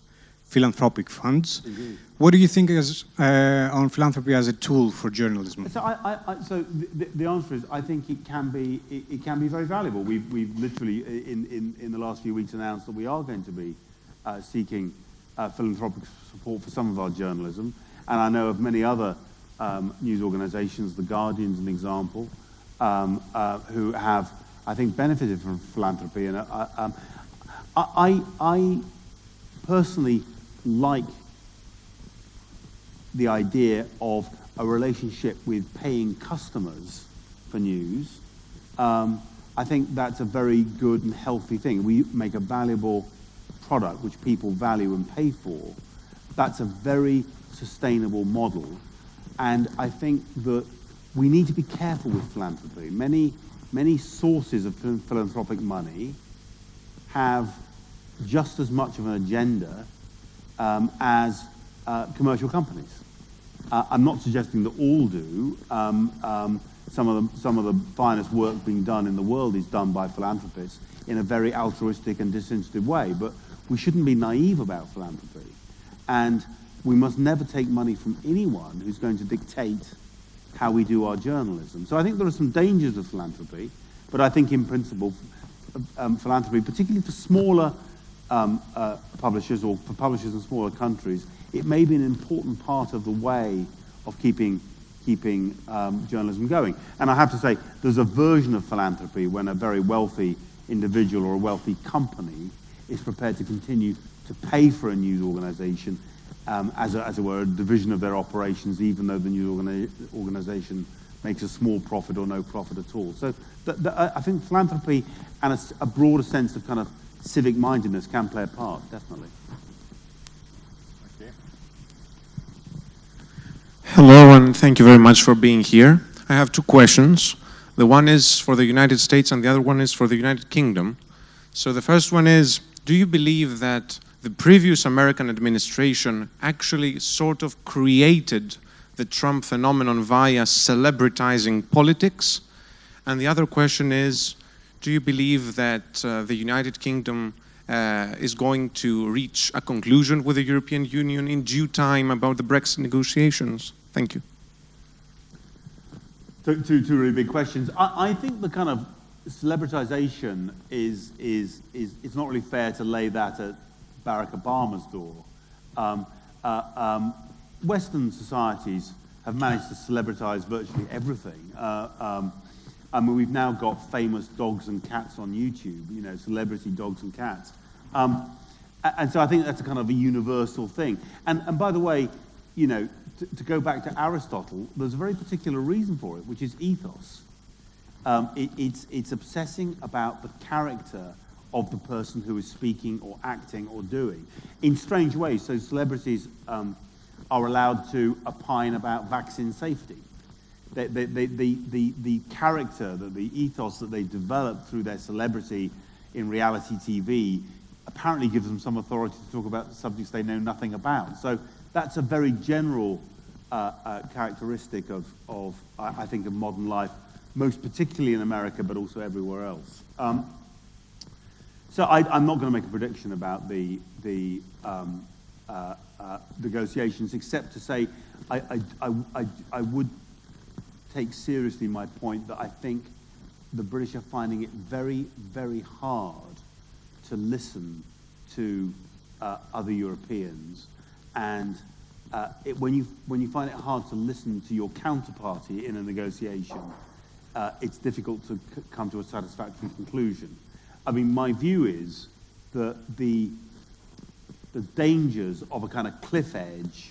Speaker 5: philanthropic funds. Mm-hmm. What do you think on philanthropy as a tool for journalism?
Speaker 1: So, the answer is I think it can be very valuable. We've literally in the last few weeks announced that we are going to be seeking philanthropic support for some of our journalism, and I know of many other news organisations, The Guardian's an example, who have, I think, benefited from philanthropy. And I personally like the idea of a relationship with paying customers for news. I think that's a very good and healthy thing. We make a valuable product which people value and pay for. That's a very sustainable model. And I think that we need to be careful with philanthropy. Many sources of philanthropic money have just as much of an agenda as commercial companies. I'm not suggesting that all do. Some of the finest work being done in the world is done by philanthropists in a very altruistic and disinterested way. But we shouldn't be naive about philanthropy. And we must never take money from anyone who's going to dictate how we do our journalism. So I think there are some dangers of philanthropy, but I think in principle, philanthropy, particularly for smaller publishers or for publishers in smaller countries, it may be an important part of the way of keeping journalism going. And I have to say, there's a version of philanthropy when a very wealthy individual or a wealthy company is prepared to continue to pay for a news organization as it were, a division of their operations, even though the news organization makes a small profit or no profit at all. So I think philanthropy and a broader sense of kind of civic mindedness can play a part, definitely.
Speaker 2: Okay.
Speaker 6: Hello, and thank you very much for being here. I have two questions. The one is for the United States and the other one is for the United Kingdom. So the first one is, do you believe that the previous American administration actually sort of created the Trump phenomenon via celebritizing politics? And the other question is, do you believe that the United Kingdom is going to reach a conclusion with the European Union in due time about the Brexit negotiations? Thank you.
Speaker 1: Two really big questions. I think the kind of celebritization it's not really fair to lay that at Barack Obama's door. Western societies have managed to celebritize virtually everything. I mean, we've now got famous dogs and cats on YouTube, you know, celebrity dogs and cats. And so I think that's a kind of a universal thing. And by the way, you know, to go back to Aristotle, there's a very particular reason for it, which is ethos. It's obsessing about the character of the person who is speaking or acting or doing in strange ways. So celebrities are allowed to opine about vaccine safety. The character, the ethos that they develop through their celebrity in reality TV apparently gives them some authority to talk about subjects they know nothing about. So that's a very general characteristic of I think, of modern life, most particularly in America, but also everywhere else. So I'm not going to make a prediction about the negotiations, except to say I would take seriously my point that I think the British are finding it very, very hard to listen to other Europeans, and when you find it hard to listen to your counterparty in a negotiation, it's difficult to come to a satisfactory conclusion. I mean, my view is that the dangers of a kind of cliff edge,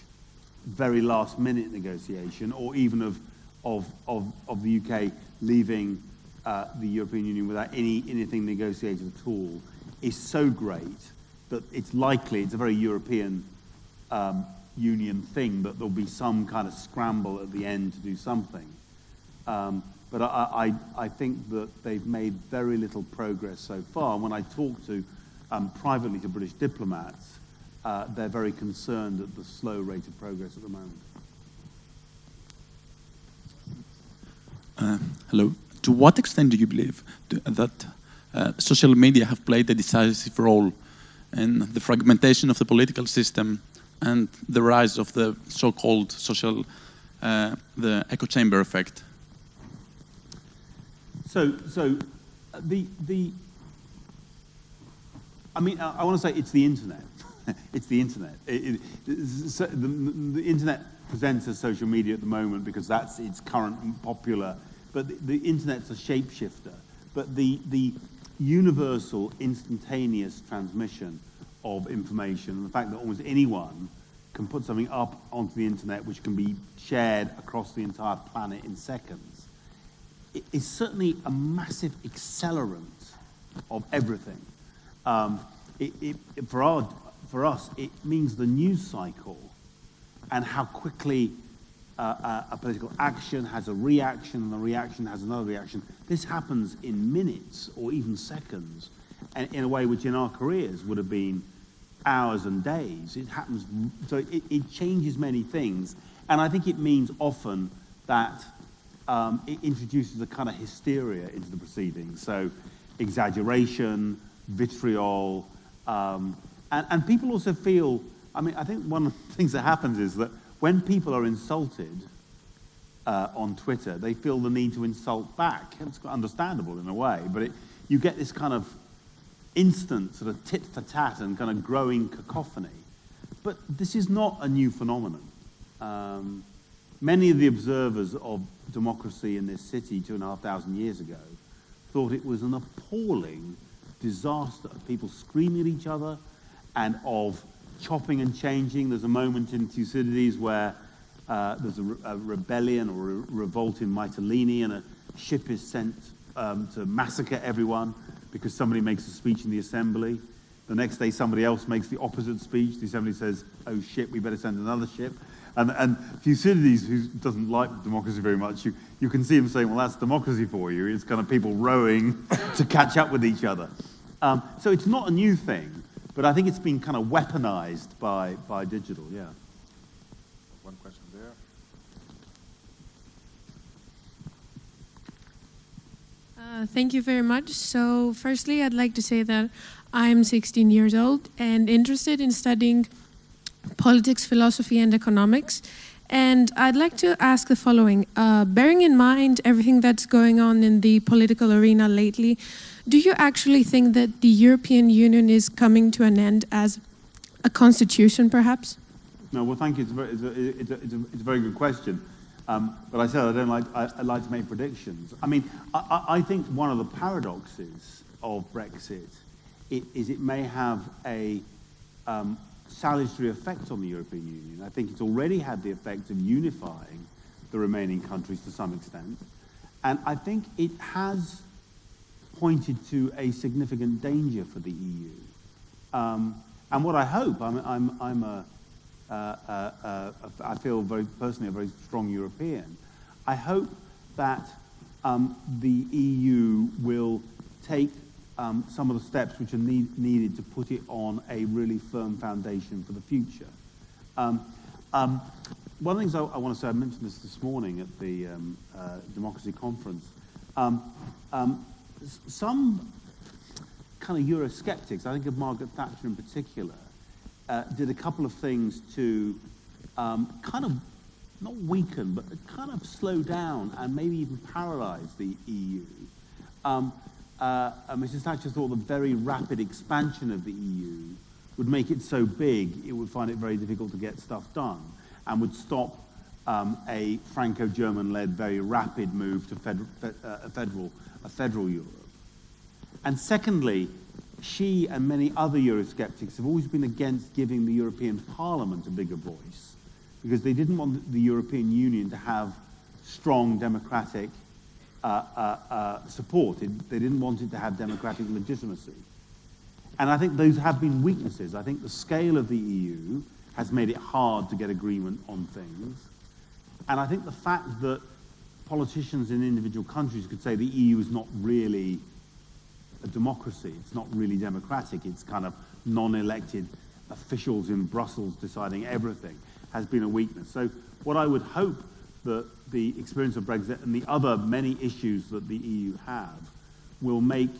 Speaker 1: very last minute negotiation, or even of the UK leaving the European Union without anything negotiated at all, is so great that it's likely, it's a very European Union thing, that there'll be some kind of scramble at the end to do something. But I think that they've made very little progress so far. When I talk to privately to British diplomats, they're very concerned at the slow rate of progress at the moment.
Speaker 7: Hello. To what extent do you believe that social media have played a decisive role in the fragmentation of the political system and the rise of the so-called social, the echo chamber effect?
Speaker 1: So I mean, I want to say it's the internet. It's the internet. The internet presents as social media at the moment because that's its current and popular. But the internet's a shapeshifter. But the universal, instantaneous transmission of information, and the fact that almost anyone can put something up onto the internet which can be shared across the entire planet in seconds, is certainly a massive accelerant of everything. For us, it means the news cycle and how quickly a political action has a reaction, and the reaction has another reaction. This happens in minutes or even seconds, and in a way which in our careers would have been hours and days. It happens, so it changes many things, and I think it means often that it introduces a kind of hysteria into the proceedings. So exaggeration, vitriol, and people also feel, I mean, I think one of the things that happens is that when people are insulted on Twitter, they feel the need to insult back. It's understandable in a way, but you get this kind of instant sort of tit for tat and kind of growing cacophony. But this is not a new phenomenon. Many of the observers of democracy in this city 2,500 years ago thought it was an appalling disaster of people screaming at each other and of chopping and changing. There's a moment in Thucydides where there's a rebellion or a revolt in Mytilene, and a ship is sent to massacre everyone because somebody makes a speech in the assembly. The next day somebody else makes the opposite speech. The assembly says, oh shit, we better send another ship. And Thucydides, who doesn't like democracy very much, you can see him saying, well, that's democracy for you. It's kind of people rowing to catch up with each other. So it's not a new thing, but I think it's been kind of weaponized by digital, yeah.
Speaker 2: One question there.
Speaker 8: Thank you very much. So firstly, I'd like to say that I'm 16 years old and interested in studying politics, philosophy, and economics. And I'd like to ask the following. Bearing in mind everything that's going on in the political arena lately, do you actually think that the European Union is coming to an end as a constitution, perhaps?
Speaker 1: No, well, thank you. It's a very good question. But I said I like to make predictions. I mean, I think one of the paradoxes of Brexit is it may have a salutary effect on the European Union. I think it's already had the effect of unifying the remaining countries to some extent. And I think it has pointed to a significant danger for the EU. And what I hope, I feel very personally a very strong European. I hope that the EU will take some of the steps which are needed to put it on a really firm foundation for the future. One of the things I want to say, I mentioned this morning at the Democracy Conference, some kind of Eurosceptics, I think of Margaret Thatcher in particular, did a couple of things to kind of, not weaken, but kind of slow down and maybe even paralyze the EU. Mrs. Thatcher thought the very rapid expansion of the EU would make it so big it would find it very difficult to get stuff done and would stop a Franco-German-led very rapid move to a federal Europe. And secondly, she and many other Eurosceptics have always been against giving the European Parliament a bigger voice because they didn't want the European Union to have strong democratic support. They didn't want it to have democratic legitimacy. And I think those have been weaknesses. I think the scale of the EU has made it hard to get agreement on things. And I think the fact that politicians in individual countries could say the EU is not really a democracy, it's not really democratic, it's kind of non-elected officials in Brussels deciding everything, has been a weakness. So what I would hope that the experience of Brexit and the other many issues that the EU have will make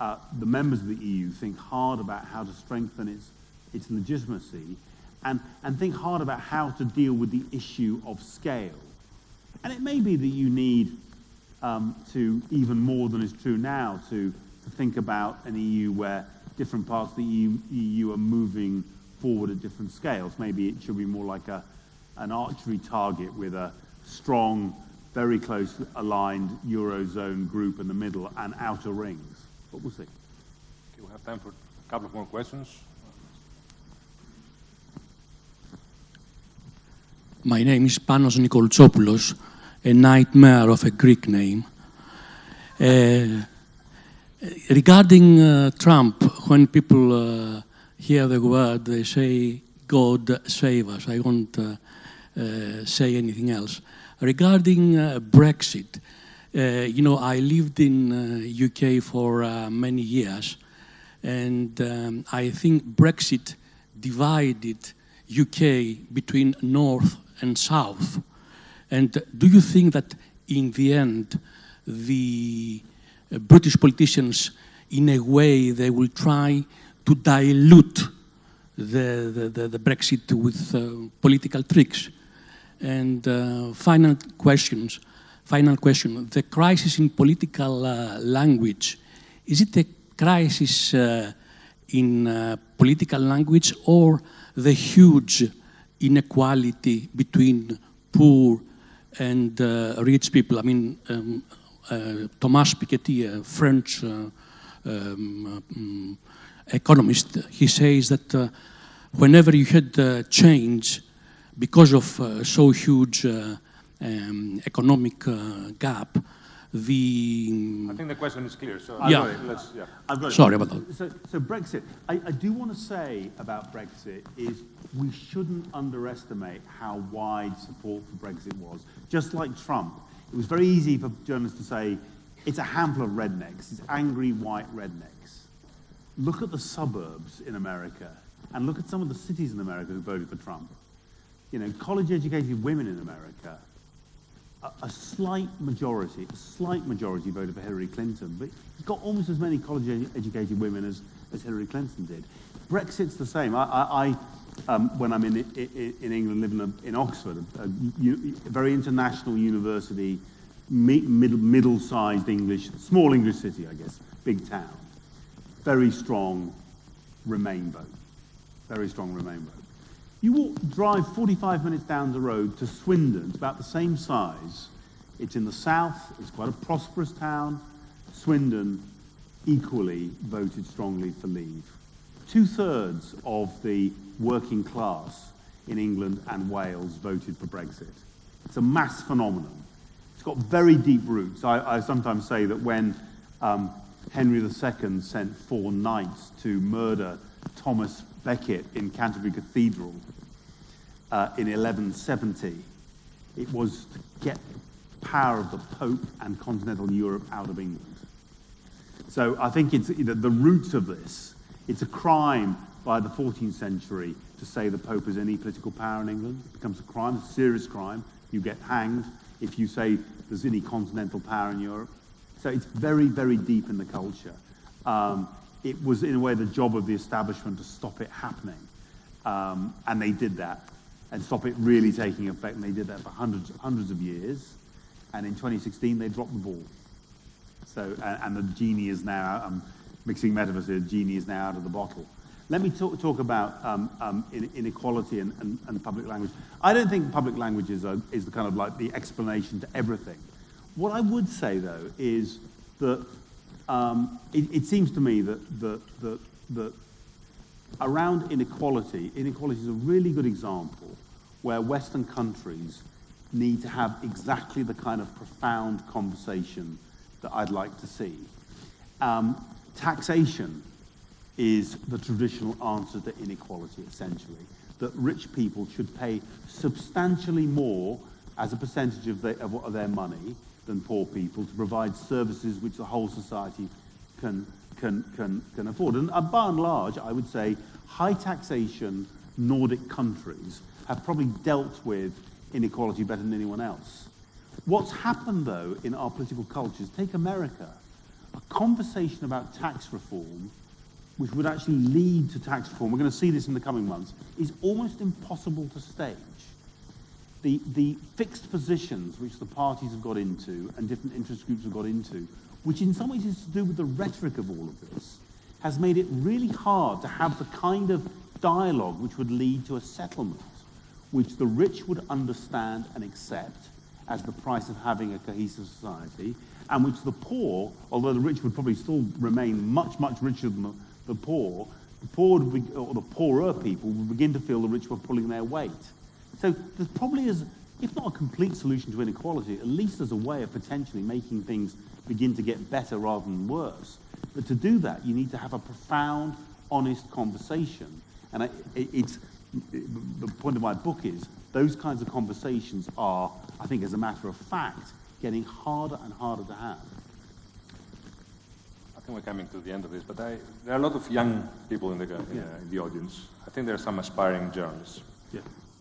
Speaker 1: the members of the EU think hard about how to strengthen its legitimacy and think hard about how to deal with the issue of scale. And it may be that you need to, even more than is true now, to think about an EU where different parts of the EU are moving forward at different scales. Maybe it should be more like an archery target with a strong, very closely aligned Eurozone group in the middle and outer rings. But we'll see.
Speaker 2: Okay, we have time for a couple of more questions.
Speaker 9: My name is Panos Nikoltsopoulos, a nightmare of a Greek name. Regarding Trump, when people hear the word, they say, God save us. I won't say anything else. Regarding Brexit, you know, I lived in UK for many years, and I think Brexit divided UK between North and South. And do you think that in the end, the British politicians, in a way, they will try to dilute the Brexit with political tricks? And final question, the crisis in political language is it a crisis in political language or the huge inequality between poor and rich people? I mean, Thomas Piketty, a French economist, he says that whenever you had change because of so huge economic gap,
Speaker 2: I think the question is clear. So
Speaker 9: yeah.
Speaker 1: I've got it.
Speaker 9: Sorry about that.
Speaker 1: So Brexit, I do want to say about Brexit is we shouldn't underestimate how wide support for Brexit was. Just like Trump, it was very easy for journalists to say, it's a handful of rednecks, it's angry white rednecks. Look at the suburbs in America and look at some of the cities in America who voted for Trump. You know, college-educated women in America, a slight majority voted for Hillary Clinton, but you've got almost as many college-educated women as Hillary Clinton did. Brexit's the same. When I'm in England, living in Oxford, a very international university, middle-sized English, small English city, I guess, big town. Very strong Remain vote. Very strong Remain vote. You drive 45 minutes down the road to Swindon. It's about the same size. It's in the south. It's quite a prosperous town. Swindon equally voted strongly for leave. 2/3 of the working class in England and Wales voted for Brexit. It's a mass phenomenon. It's got very deep roots. I sometimes say that when Henry II sent 4 knights to murder Thomas Becket in Canterbury Cathedral in 1170, it was to get power of the Pope and continental Europe out of England. So I think it's the roots of this. It's a crime by the 14th century to say the Pope has any political power in England. It becomes a crime, a serious crime. You get hanged if you say there's any continental power in Europe. So it's very, very deep in the culture. It was, in a way, the job of the establishment to stop it happening. And they did that, and stop it really taking effect, and they did that for hundreds of years. And in 2016, they dropped the ball. So, and the genie is now, I'm mixing metaphors here, the genie is now out of the bottle. Let me talk about inequality and public language. I don't think public language is the kind of like the explanation to everything. What I would say, though, is that it seems to me that around inequality is a really good example where Western countries need to have exactly the kind of profound conversation that I'd like to see. Taxation is the traditional answer to inequality, essentially, that rich people should pay substantially more as a percentage of their money than poor people to provide services which the whole society can afford. And by and large, I would say high taxation Nordic countries have probably dealt with inequality better than anyone else. What's happened, though, in our political cultures, take America, a conversation about tax reform, which would actually lead to tax reform, we're going to see this in the coming months, is almost impossible to stage. The fixed positions which the parties have got into and different interest groups have got into, which in some ways is to do with the rhetoric of all of this, has made it really hard to have the kind of dialogue which would lead to a settlement, which the rich would understand and accept as the price of having a cohesive society, and which the poor, although the rich would probably still remain much, much richer than the poor would be, or the poorer people would begin to feel the rich were pulling their weight. So there probably is, if not a complete solution to inequality, at least there's a way of potentially making things begin to get better rather than worse. But to do that, you need to have a profound, honest conversation. And the point of my book is those kinds of conversations are, I think as a matter of fact, getting harder and harder to have.
Speaker 2: I think we're coming to the end of this, but there are a lot of young people in the audience. I think there are some aspiring journalists.
Speaker 1: Yeah.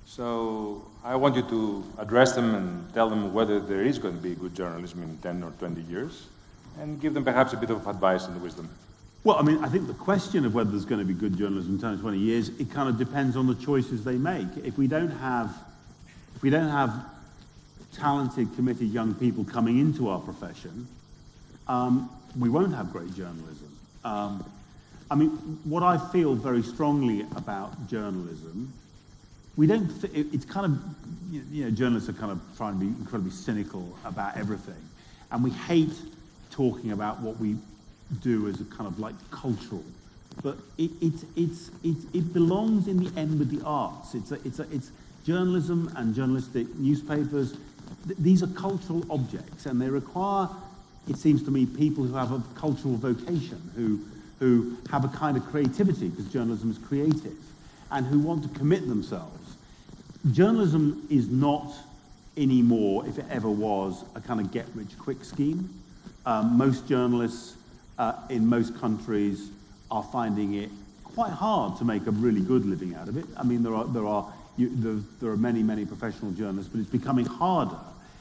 Speaker 2: So I want you to address them and tell them whether there is going to be good journalism in 10 or 20 years, and give them perhaps a bit of advice and wisdom.
Speaker 1: Well, I mean, I think the question of whether there's going to be good journalism in 10 or 20 years, it kind of depends on the choices they make. If we don't have talented, committed young people coming into our profession, we won't have great journalism. I mean, what I feel very strongly about journalism, it's kind of, you know, journalists are kind of trying to be incredibly cynical about everything. And we hate talking about what we do as a kind of like cultural. But it belongs in the end with the arts. It's journalism and journalistic newspapers. These are cultural objects, and they require, it seems to me, people who have a cultural vocation, who have a kind of creativity, because journalism is creative, and who want to commit themselves. Journalism is not anymore, if it ever was, a kind of get-rich-quick scheme. Most journalists in most countries are finding it quite hard to make a really good living out of it. I mean, there are many professional journalists, but it's becoming harder.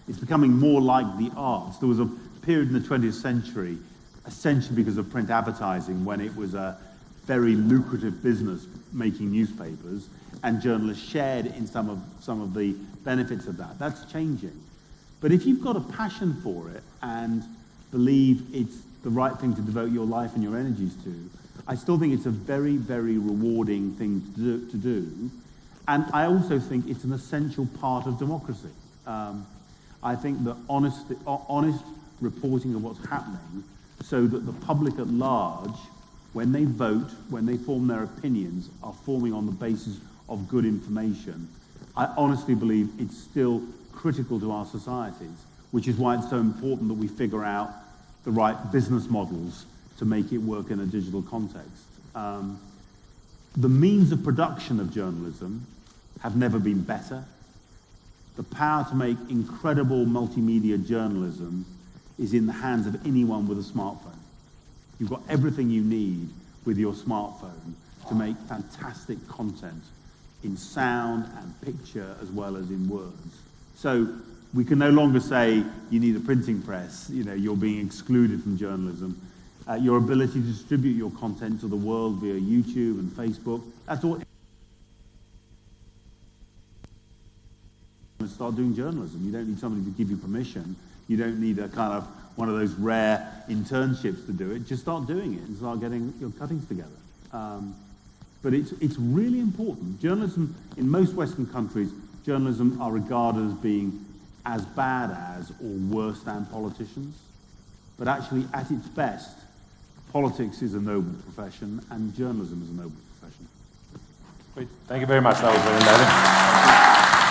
Speaker 1: It's becoming more like the arts. There was a period in the 20th century, essentially because of print advertising, when it was a very lucrative business making newspapers, and journalists shared in some of the benefits of that. That's changing. But if you've got a passion for it and believe it's the right thing to devote your life and your energies to, I still think it's a very, very rewarding thing to do. And I also think it's an essential part of democracy. I think that honest reporting of what's happening, so that the public at large, when they vote, when they form their opinions, are forming on the basis of good information. I honestly believe it's still critical to our societies, which is why it's so important that we figure out the right business models to make it work in a digital context. The means of production of journalism have never been better. The power to make incredible multimedia journalism is in the hands of anyone with a smartphone. You've got everything you need with your smartphone to make fantastic content in sound and picture as well as in words. So we can no longer say you need a printing press, you know, you're being excluded from journalism. Your ability to distribute your content to the world via YouTube and Facebook, that's all. Start doing journalism. You don't need somebody to give you permission. You don't need a kind of one of those rare internships to do it. Just start doing it and start getting your cuttings together. But it's really important. Journalism, in most Western countries, journalism are regarded as being as bad as or worse than politicians. But actually, at its best, politics is a noble profession and journalism is a noble profession.
Speaker 2: Great. Thank you very much. That was very enlightening.